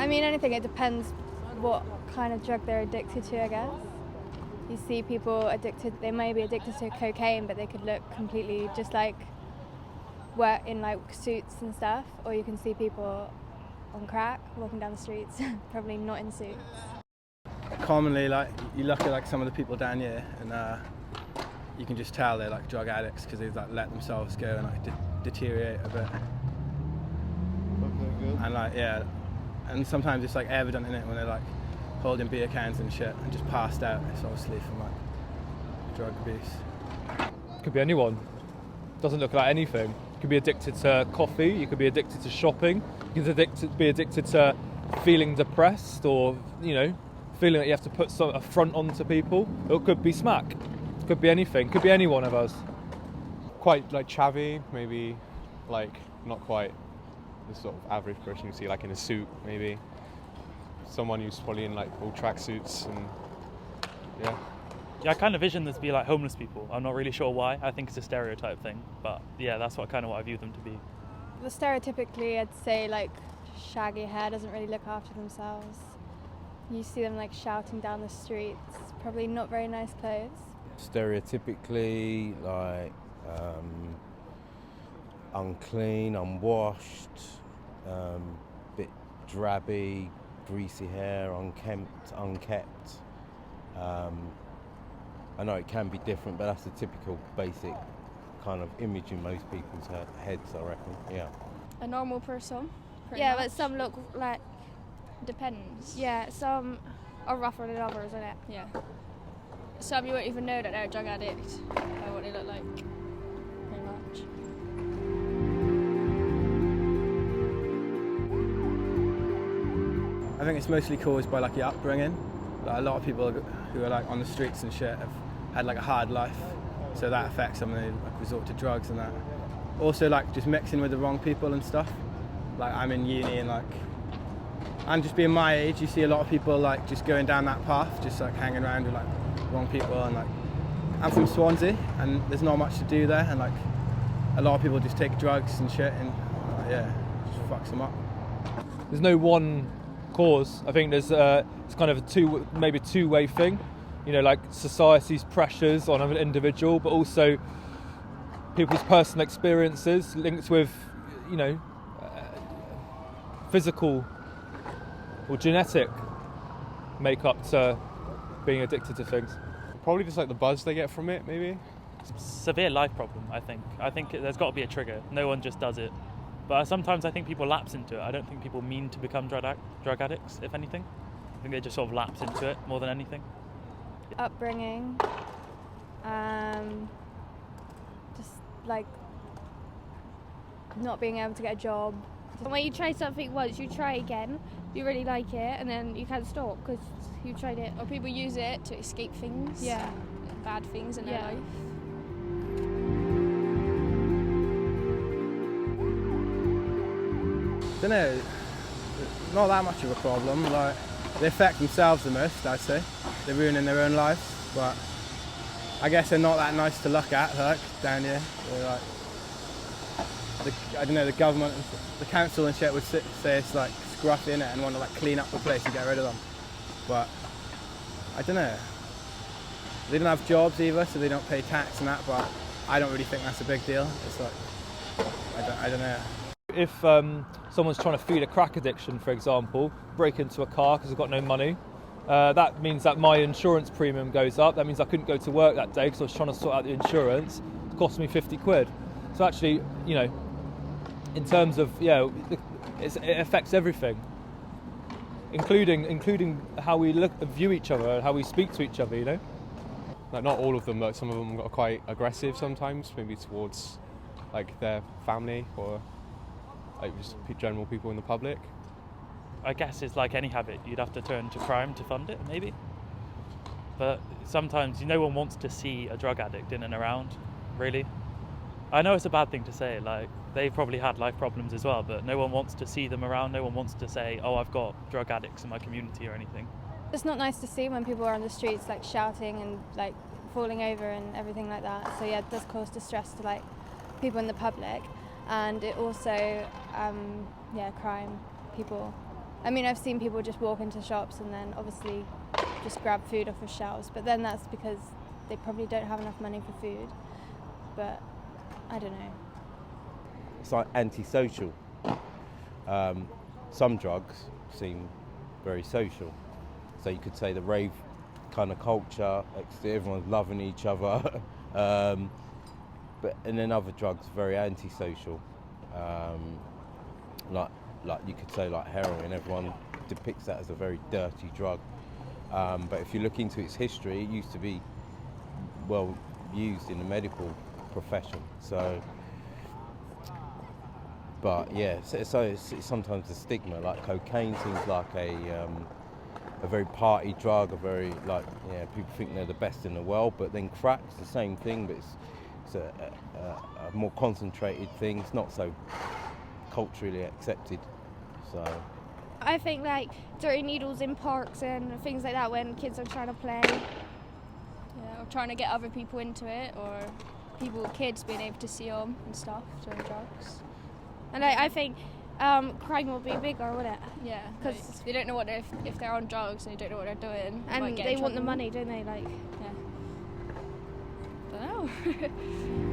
I mean, anything. It depends what kind of drug they're addicted to, I guess. You see people addicted, they may be addicted to cocaine, but they could look completely just like work in like suits and stuff. Or you can see people on crack walking down the streets, probably not in suits. Commonly, like, you look at like some of the people down here and you can just tell they're like drug addicts because they've like let themselves go and like deteriorate a bit. Okay, good. And like, yeah, and sometimes it's like evident in it when they're like holding beer cans and shit and just passed out. It's obviously from like drug abuse. Could be anyone. Doesn't look like anything. You could be addicted to coffee, you could be addicted to shopping, you could be addicted to feeling depressed or, you know, feeling that you have to put a front onto people. It could be smack. It could be anything. Could be any one of us. Quite like chavvy, maybe like not quite the sort of average person you see like in a suit, maybe. Someone who's probably in like all tracksuits and yeah. Yeah, I kind of vision this to be like homeless people. I'm not really sure why. I think it's a stereotype thing, but yeah, that's what I view them to be. Well, stereotypically, I'd say like shaggy hair, doesn't really look after themselves. You see them like shouting down the streets, probably not very nice clothes. Stereotypically, like unclean, unwashed, bit drabby, greasy hair, unkept. I know it can be different, but that's the typical basic kind of image in most people's heads, I reckon, yeah. A normal person. Yeah, much. but some look like, Depends. yeah, some are rougher than others, isn't it? Yeah. Some you won't even know that they're a drug addict by what they look like. Pretty much. I think it's mostly caused by like your upbringing. Like, a lot of people who are like on the streets and shit have had like a hard life, so that affects them and they like resort to drugs and that. Also like just mixing with the wrong people and stuff. Like I'm in uni and like, and just being my age, you see a lot of people like just going down that path, just like hanging around with like wrong people. And like I'm from Swansea and there's not much to do there, and like a lot of people just take drugs and shit and yeah, just fucks them up. There's no one cause. I think there's it's kind of a two-way thing. You know, like society's pressures on an individual, but also people's personal experiences linked with, you know, physical or genetic makeup to being addicted to things. Probably just like the buzz they get from it, maybe. Severe life problem, I think. I think there's got to be a trigger. No one just does it. But sometimes I think people lapse into it. I don't think people mean to become drug addicts, if anything. I think they just sort of lapse into it more than anything. Upbringing, just like not being able to get a job. When you try something once, you try again, you really like it, and then you can't stop because you tried it. Or people use it to escape things. Yeah. Bad things in their life. I don't know, not that much of a problem. Like, they affect themselves the most, I'd say. They're ruining their own lives, but I guess they're not that nice to look at, like, down here. They're like, I don't know, the government, the council and shit would say it's like scruffy in it and want to like clean up the place and get rid of them. But I don't know. They don't have jobs either, so they don't pay tax and that, but I don't really think that's a big deal. It's like, I don't know. If someone's trying to feed a crack addiction, for example, break into a car because they've got no money, that means that my insurance premium goes up. That means I couldn't go to work that day because I was trying to sort out the insurance. It cost me 50 quid. So actually, you know, in terms of, yeah, it affects everything, including how we view each other and how we speak to each other, you know? Like not all of them, but some of them are quite aggressive sometimes, maybe towards like their family or like just general people in the public. I guess it's like any habit. You'd have to turn to crime to fund it, maybe. But sometimes no one wants to see a drug addict in and around, really. I know it's a bad thing to say, like, they've probably had life problems as well, but no one wants to see them around. No one wants to say, oh, I've got drug addicts in my community or anything. It's not nice to see when people are on the streets like shouting and like falling over and everything like that. So yeah, it does cause distress to like people in the public, and it also crime, people I mean, I've seen people just walk into shops and then obviously just grab food off of shelves, but then that's because they probably don't have enough money for food. But I don't know. It's like antisocial. Some drugs seem very social. So you could say the rave kind of culture, everyone's loving each other. And then other drugs are very antisocial. Like you could say like heroin, everyone depicts that as a very dirty drug. But if you look into its history, it used to be well used in the medical profession. So, but yeah, so it's sometimes a stigma. Like cocaine seems like a very party drug, people think they're the best in the world. But then crack's the same thing, but it's a more concentrated thing. It's not so culturally accepted. So I think like dirty needles in parks and things like that when kids are trying to play. Yeah, or trying to get other people into it, or kids being able to see them and stuff, doing drugs. And I think crime will be bigger, wouldn't it? Yeah, because they don't know if they're on drugs and they don't know what they're doing. And they want the money, don't they? Like, yeah. Don't know.